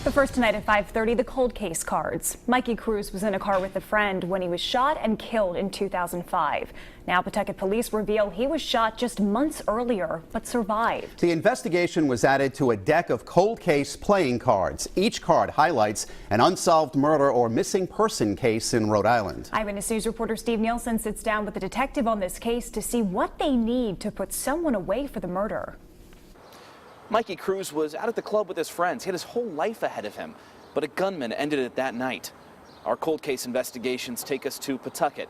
But first tonight at 5:30, the cold case cards. Mikey Cruz was in a car with a friend when he was shot and killed in 2005. Now Pawtucket police reveal he was shot just months earlier, but survived. The investigation was added to a deck of cold case playing cards. Each card highlights an unsolved murder or missing person case in Rhode Island. Eyewitness News reporter Steve Nielsen sits down with the detective on this case to see what they need to put someone away for the murder. Mikey Cruz was out at the club with his friends. He had his whole life ahead of him, but a gunman ended it that night. Our cold case investigations take us to Pawtucket.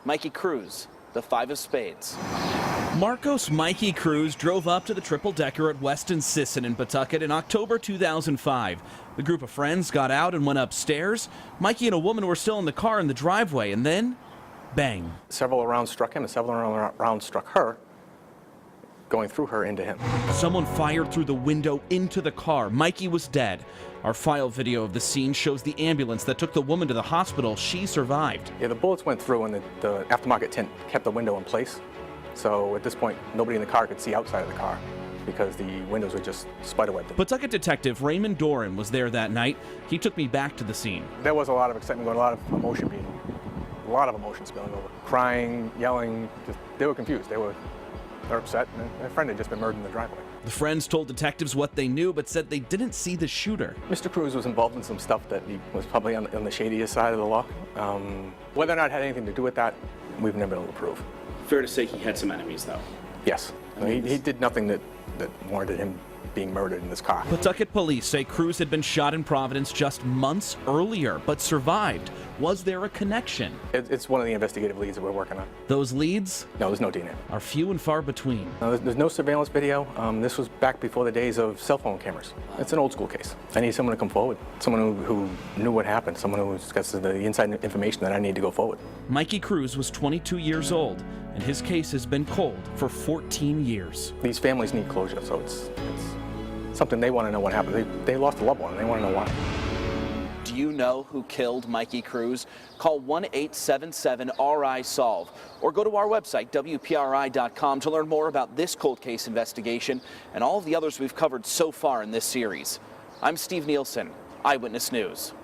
Mikey Cruz, the 5 of spades. Marcos Mikey Cruz drove up to the triple-decker at Weston Sisson in Pawtucket in October 2005. The group of friends got out and went upstairs. Mikey and a woman were still in the car in the driveway, and then, bang. Several rounds struck him and several rounds struck her, going through her into him. Someone fired through the window into the car. Mikey was dead. Our file video of the scene shows the ambulance that took the woman to the hospital. She survived. Yeah, the bullets went through and the aftermarket tint kept the window in place. So at this point, nobody in the car could see outside of the car because the windows were just spiderwebbed. Pawtucket detective Raymond Doran was there that night. He took me back to the scene. There was a lot of excitement going, a lot of emotion a lot of emotion spilling over. Crying, yelling, they were confused. They're upset, and their friend had just been murdered in the driveway. The friends told detectives what they knew, but said they didn't see the shooter. Mr. Cruz was involved in some stuff that he was probably on the shadiest side of the law. Whether or not it had anything to do with that, we've never been able to prove. Fair to say he had some enemies, though. Yes. He did nothing that warranted him being murdered in this car. Pawtucket police say Cruz had been shot in Providence just months earlier, but survived. Was there a connection? It's one of the investigative leads that we're working on. Those leads? No, there's no DNA. Are few and far between. No, there's no surveillance video. This was back before the days of cell phone cameras. It's an old school case. I need someone to come forward, someone who knew what happened, someone who's got the inside information that I need to go forward. Mikey Cruz was 22 years old, and his case has been cold for 14 years. These families need closure, so it's something they want to know what happened. They lost a loved one, and they want to know why. Do you know who killed Mikey Cruz? Call 1-877-RI-SOLVE or go to our website, WPRI.com, to learn more about this cold case investigation and all of the others we've covered so far in this series. I'm Steve Nielsen, Eyewitness News.